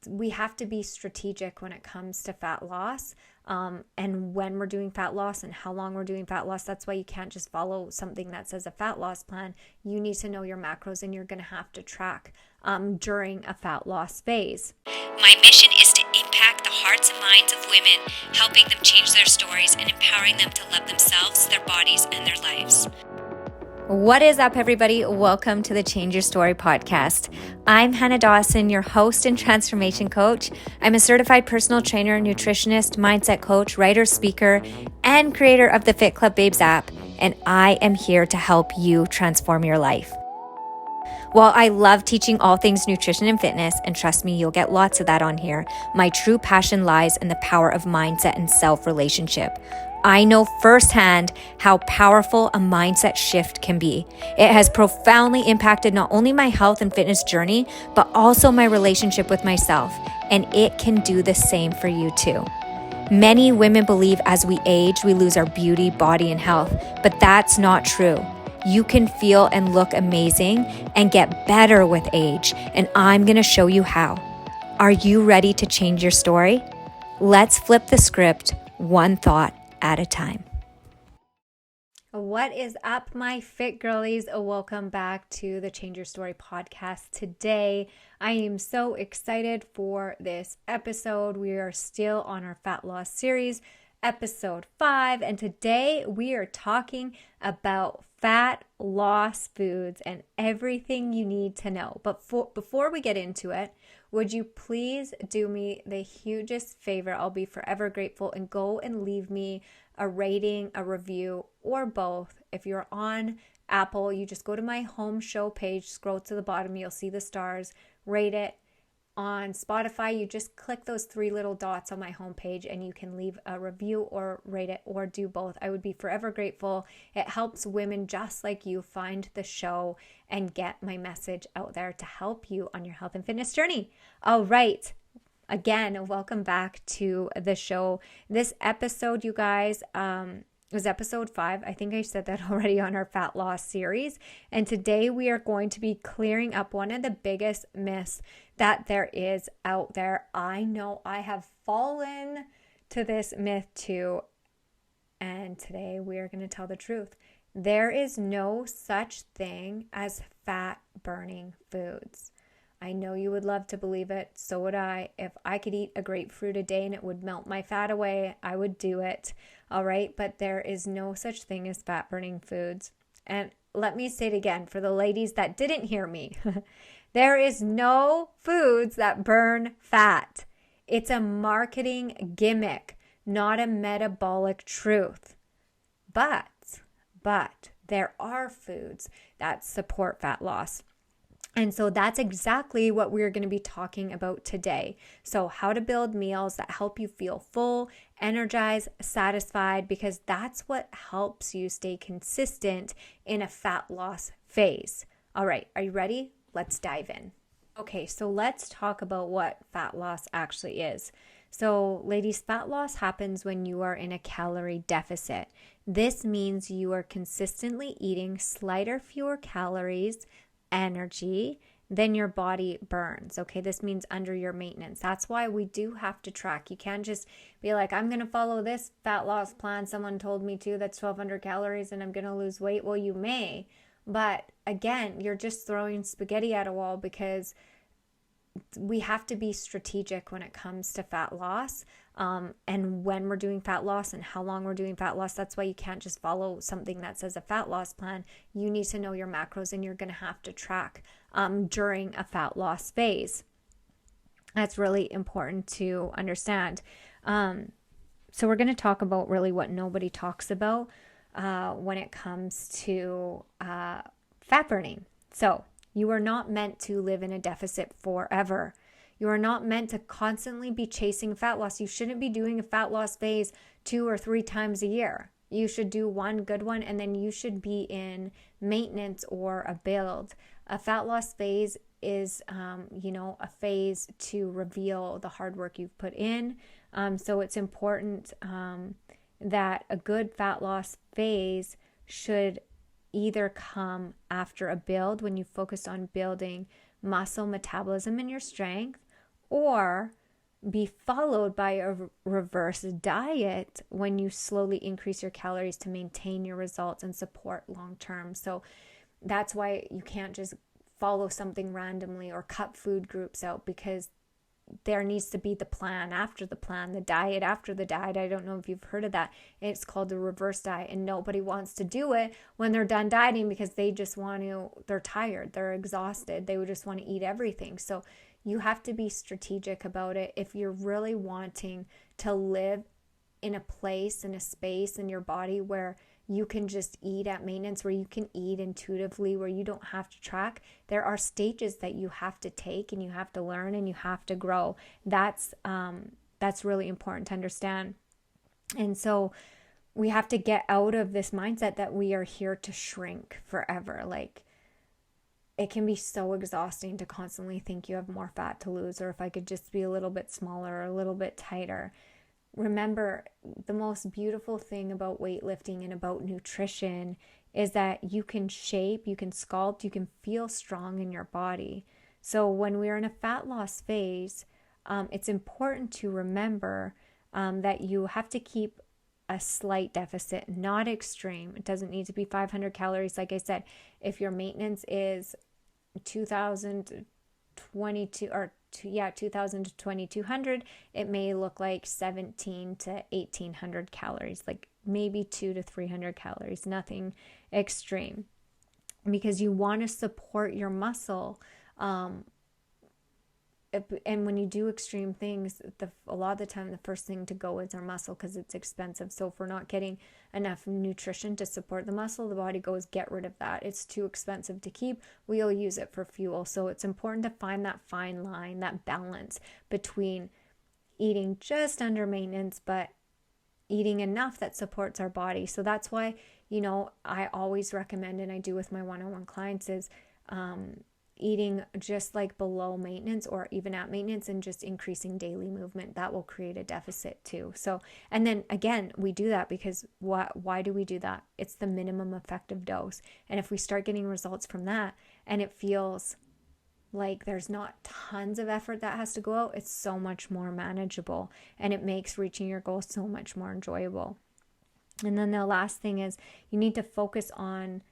we have to be strategic when it comes to fat loss, and when we're doing fat loss and how long we're doing fat loss. That's why you can't just follow something that says a fat loss plan. You need to know your macros, and you're going to have to track during a fat loss phase. My mission is to impact the hearts and minds of women, helping them change their stories and empowering them to love themselves, their bodies, and their lives. What is up, everybody? Welcome to the Change Your Story podcast. I'm Hannah Dawson, your host and transformation coach. I'm a certified personal trainer, nutritionist, mindset coach, writer, speaker, and creator of the Fit Club Babes app, and I am here to help you transform your life. While I love teaching all things nutrition and fitness, and trust me, you'll get lots of that on here, my true passion lies in the power of mindset and self-relationship. I know firsthand how powerful a mindset shift can be. It has profoundly impacted not only my health and fitness journey, but also my relationship with myself, and it can do the same for you too. Many women believe as we age, we lose our beauty, body, and health, but that's not true. You can feel and look amazing and get better with age, and I'm going to show you how. Are you ready to change your story? Let's flip the script one thought at a time. What is up, my fit girlies? Welcome back to the Change Your Story podcast. Today, I am so excited for this episode. We are still on our fat loss series, episode 5, and today we are talking about fat loss foods and everything you need to know. But before we get into it, would you please do me the hugest favor? I'll be forever grateful, and go and leave me a rating, a review, or both. If you're on Apple, you just go to my home show page, scroll to the bottom, you'll see the stars, rate it. On Spotify, you just click those 3 little dots on my homepage and you can leave a review or rate it, or do both. I would be forever grateful. It helps women just like you find the show and get my message out there to help you on your health and fitness journey. All right. Again, welcome back to the show. This episode, you guys, was episode 5. I think I said that already on our fat loss series. And today we are going to be clearing up one of the biggest myths that there is out there. I know I have fallen to this myth too. And today we are going to tell the truth. There is no such thing as fat burning foods. I know you would love to believe it. So would I. If I could eat a grapefruit a day and it would melt my fat away, I would do it. All right. But there is no such thing as fat burning foods. And let me say it again for the ladies that didn't hear me. There is no foods that burn fat. It's a marketing gimmick, not a metabolic truth. But there are foods that support fat loss. And so that's exactly what we're going to be talking about today. So how to build meals that help you feel full, energized, satisfied, because that's what helps you stay consistent in a fat loss phase. All right, are you ready? Let's dive in. Okay, so let's talk about what fat loss actually is. So ladies, fat loss happens when you are in a calorie deficit. This means you are consistently eating fewer calories, energy than your body burns. Okay, this means under your maintenance. That's why we do have to track. You can't just be like, I'm going to follow this fat loss plan someone told me to, that's 1,200 calories and I'm going to lose weight. Well, you may, but again, you're just throwing spaghetti at a wall, because we have to be strategic when it comes to fat loss, and when we're doing fat loss and how long we're doing fat loss. That's why you can't just follow something that says a fat loss plan. You need to know your macros, and you're going to have to track during a fat loss phase. That's really important to understand. So we're going to talk about really what nobody talks about when it comes to fat burning. So you are not meant to live in a deficit forever. You are not meant to constantly be chasing fat loss. You shouldn't be doing a fat loss phase 2 or 3 times a year. You should do one good one, and then you should be in maintenance or a build. A fat loss phase is, a phase to reveal the hard work you've put in. So it's important that a good fat loss phase should either come after a build, when you focus on building muscle metabolism and your strength, or be followed by a reverse diet when you slowly increase your calories to maintain your results and support long term. So that's why you can't just follow something randomly or cut food groups out, because there needs to be the plan after the plan, the diet after the diet. I don't know if you've heard of that. It's called the reverse diet, and nobody wants to do it when they're done dieting because they just want to, they're tired, they're exhausted, they would just want to eat everything. So you have to be strategic about it if you're really wanting to live in a place, in a space in your body where you can just eat at maintenance, where you can eat intuitively, where you don't have to track. There are stages that you have to take and you have to learn and you have to grow. That's really important to understand. And so we have to get out of this mindset that we are here to shrink forever. Like, it can be so exhausting to constantly think you have more fat to lose, or if I could just be a little bit smaller or a little bit tighter. Remember, the most beautiful thing about weightlifting and about nutrition is that you can shape, you can sculpt, you can feel strong in your body. So when we're in a fat loss phase, it's important to remember that you have to keep a slight deficit, not extreme. It doesn't need to be 500 calories. Like I said, if your maintenance is 2022 or 2000 to 2200, it may look like 17 to 1800 calories, like maybe 200 to 300 calories, nothing extreme, because you want to support your muscle. And when you do extreme things, a lot of the time the first thing to go is our muscle, because it's expensive. So if we're not getting enough nutrition to support the muscle, the body goes, get rid of that. It's too expensive to keep. We'll use it for fuel. So it's important to find that fine line, that balance between eating just under maintenance, but eating enough that supports our body. So that's why, I always recommend, and I do with my one-on-one clients, is eating just like below maintenance or even at maintenance, and just increasing daily movement. That will create a deficit too. So, and then again, we do that because why do we do that? It's the minimum effective dose. And if we start getting results from that, and it feels like there's not tons of effort that has to go out, it's so much more manageable, and it makes reaching your goals so much more enjoyable. And then the last thing is, you need to focus on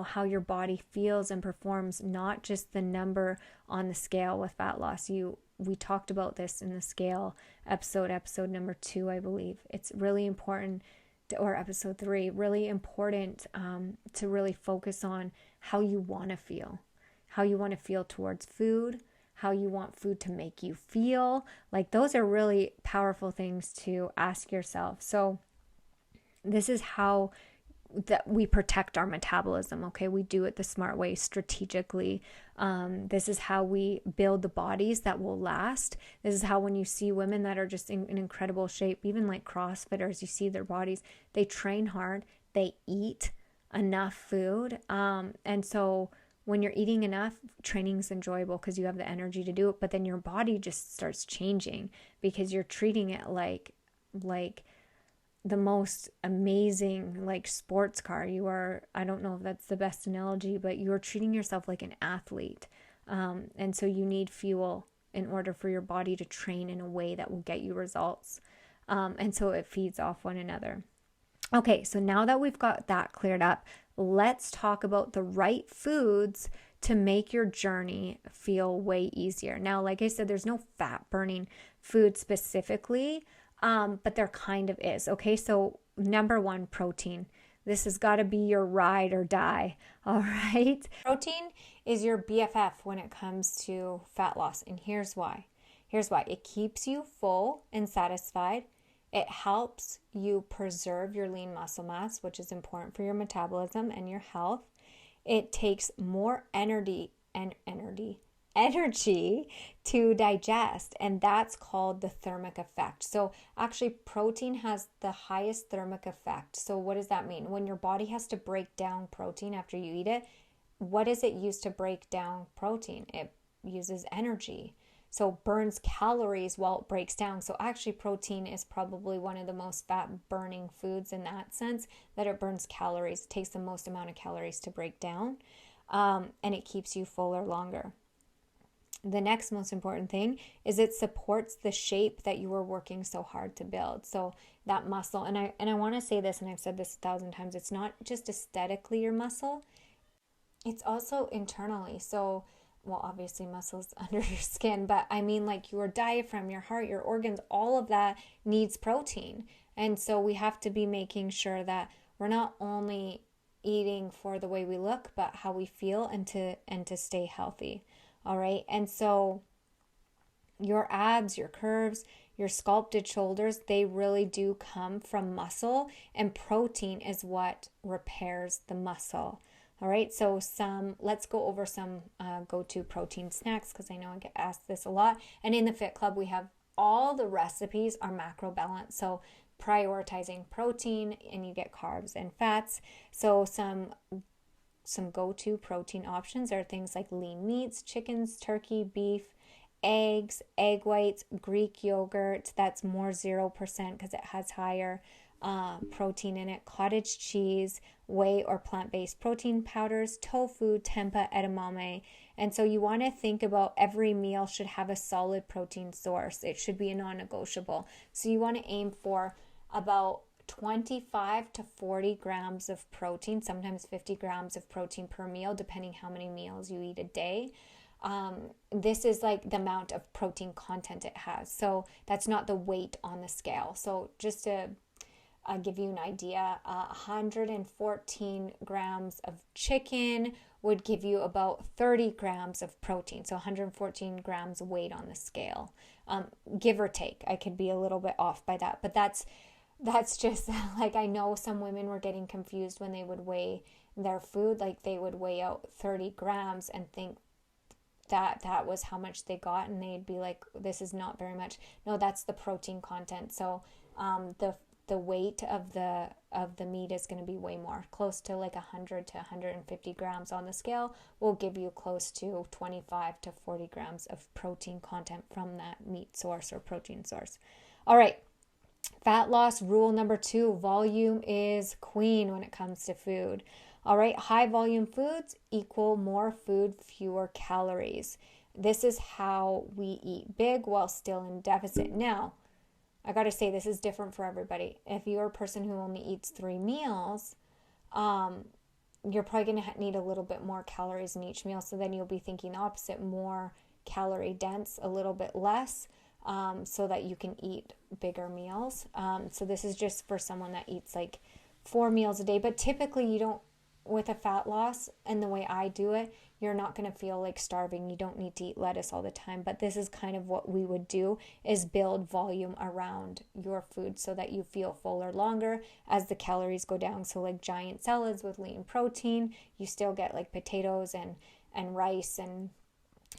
how your body feels and performs, not just the number on the scale with fat loss. We talked about this in the scale episode number 2, I believe. It's really important, or episode 3, really important to really focus on how you want to feel towards food, how you want food to make you feel. Like, those are really powerful things to ask yourself. So this is how that we protect our metabolism. Okay, we do it the smart way, strategically. This is how we build the bodies that will last. This is how, when you see women that are just in incredible shape, even like CrossFitters, you see their bodies, they train hard, they eat enough food, and so when you're eating enough, training's enjoyable because you have the energy to do it, but then your body just starts changing because you're treating it like the most amazing, like, sports car. You are, I don't know if that's the best analogy, but you are treating yourself like an athlete. And so you need fuel in order for your body to train in a way that will get you results. And so it feeds off one another. Okay, so now that we've got that cleared up, let's talk about the right foods to make your journey feel way easier. Now, like I said, there's no fat burning food specifically, but there kind of is. Okay, so number 1, protein. This has got to be your ride or die. All right. Protein is your BFF when it comes to fat loss. And here's why. It keeps you full and satisfied. It helps you preserve your lean muscle mass, which is important for your metabolism and your health. It takes more energy to digest, and that's called the thermic effect. So actually, protein has the highest thermic effect. So what does that mean? When your body has to break down protein after you eat it, what does it use to break down protein? It uses energy. So it burns calories while it breaks down. So actually, protein is probably one of the most fat burning foods in that sense, that it burns calories. It takes the most amount of calories to break down, and it keeps you fuller longer. The next most important thing is it supports the shape that you were working so hard to build. So that muscle, and I want to say this, and I've said this 1,000 times, it's not just aesthetically your muscle, it's also internally. So, well, obviously muscles under your skin, but I mean like your diaphragm, your heart, your organs, all of that needs protein. And so we have to be making sure that we're not only eating for the way we look, but how we feel, and to stay healthy. All right? And so your abs, your curves, your sculpted shoulders, they really do come from muscle, and protein is what repairs the muscle. All right, so let's go over some go-to protein snacks, because I know I get asked this a lot. And in the Fit Club, we have all the recipes are macro balanced. So prioritizing protein, and you get carbs and fats. So some go-to protein options are things like lean meats, chickens, turkey, beef, eggs, egg whites, Greek yogurt, that's more 0% because it has higher protein in it, cottage cheese, whey or plant-based protein powders, tofu, tempeh, edamame. And so you want to think about every meal should have a solid protein source. It should be a non-negotiable. So you want to aim for about 25 to 40 grams of protein, sometimes 50 grams of protein per meal, depending how many meals you eat a day. This is like the amount of protein content it has. So that's not the weight on the scale. So just to give you an idea, 114 grams of chicken would give you about 30 grams of protein. So 114 grams weight on the scale, give or take. I could be a little bit off by that, but that's just like, I know some women were getting confused when they would weigh their food. Like they would weigh out 30 grams and think that was how much they got, and they'd be like, this is not very much. No, that's the protein content. So the weight of the meat is going to be way more, close to like 100 to 150 grams on the scale will give you close to 25 to 40 grams of protein content from that meat source or protein source. All right, fat loss rule number 2, volume is queen when it comes to food. All right, high volume foods equal more food, fewer calories. This is how we eat big while still in deficit. Now, I got to say, this is different for everybody. If you're a person who only eats 3 meals, you're probably going to need a little bit more calories in each meal. So then you'll be thinking the opposite, more calorie dense, a little bit less, so that you can eat bigger meals. So this is just for someone that eats like 4 meals a day. But typically you don't, with a fat loss and the way I do it, you're not going to feel like starving. You don't need to eat lettuce all the time, but this is kind of what we would do, is build volume around your food so that you feel fuller longer as the calories go down. So like giant salads with lean protein, you still get like potatoes and rice and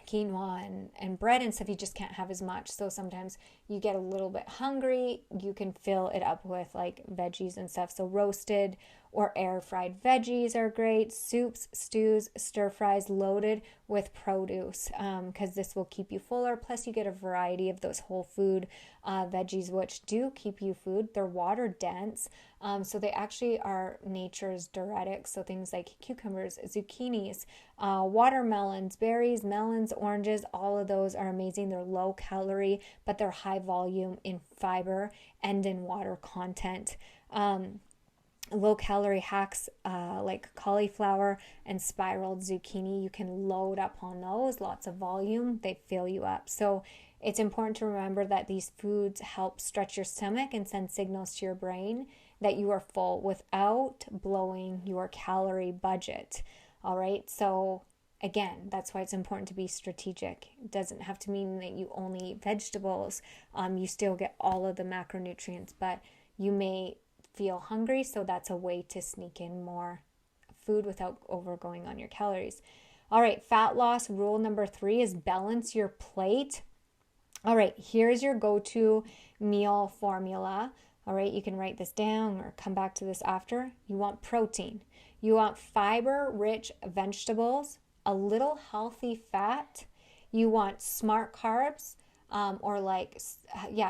quinoa and bread and stuff. You just can't have as much. So sometimes you get a little bit hungry, you can fill it up with like veggies and stuff. So roasted or air fried veggies are great. Soups, stews, stir fries loaded with produce, because this will keep you fuller. Plus you get a variety of those whole food veggies, which do keep you food. They're water dense, so they actually are nature's diuretics. So things like cucumbers, zucchinis, watermelons, berries, melons, oranges, all of those are amazing. They're low calorie, but they're high volume in fiber and in water content. Low calorie hacks like cauliflower and spiraled zucchini, you can load up on those, lots of volume, they fill you up. So it's important to remember that these foods help stretch your stomach and send signals to your brain that you are full without blowing your calorie budget. All right, so again, that's why it's important to be strategic. It doesn't have to mean that you only eat vegetables. You still get all of the macronutrients, but you may feel hungry, so that's a way to sneak in more food without overgoing on your calories. All right, fat loss rule number 3 is balance your plate. All right, here's your go-to meal formula. All right, you can write this down or come back to this after. You want protein. You want fiber-rich vegetables, a little healthy fat. You want smart carbs,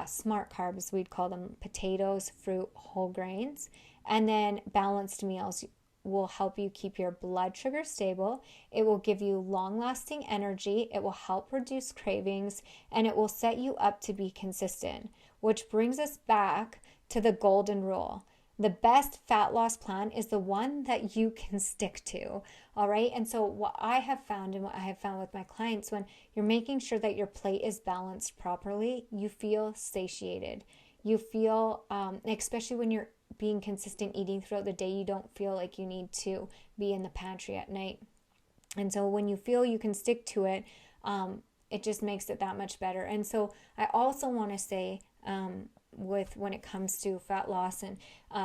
smart carbs, we'd call them potatoes, fruit, whole grains, and then balanced meals. will help you keep your blood sugar stable. It will give you long-lasting energy. It will help reduce cravings, and it will set you up to be consistent, which brings us back to the golden rule. The best fat loss plan is the one that you can stick to, all right? And so what I have found and what I have found with my clients, when you're making sure that your plate is balanced properly, you feel satiated. You feel, especially when you're being consistent eating throughout the day, you don't feel like you need to be in the pantry at night. And so when you feel you can stick to it, it just makes it that much better. And so I also want to say, when it comes to fat loss and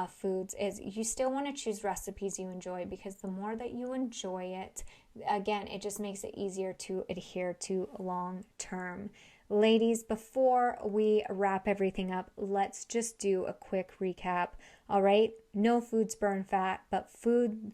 foods, is you still want to choose recipes you enjoy, because the more that you enjoy it, again, it just makes it easier to adhere to long term. Ladies, before we wrap everything up, let's just do a quick recap. All right, no foods burn fat, but food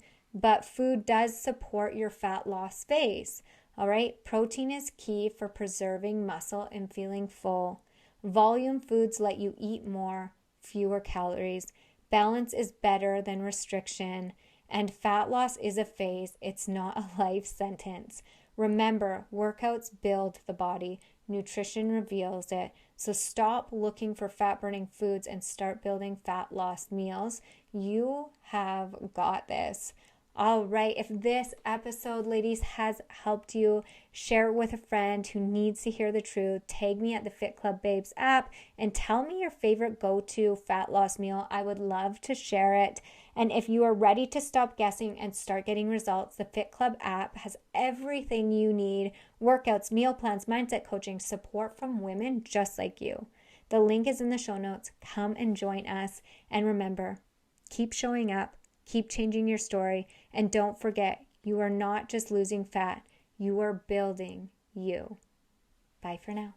does support your fat loss phase. All right, protein is key for preserving muscle and feeling full. Volume foods let you eat more, fewer calories. Balance is better than restriction. And fat loss is a phase. It's not a life sentence. Remember, workouts build the body. Nutrition reveals it. So stop looking for fat-burning foods and start building fat loss meals. You have got this. All right, if this episode, ladies, has helped you, share it with a friend who needs to hear the truth. Tag me at the Fit Club Babes app and tell me your favorite go-to fat loss meal. I would love to share it. And if you are ready to stop guessing and start getting results, the Fit Club app has everything you need: workouts, meal plans, mindset coaching, support from women just like you. The link is in the show notes. Come and join us. And remember, keep showing up. Keep changing your story, and don't forget, you are not just losing fat, you are building you. Bye for now.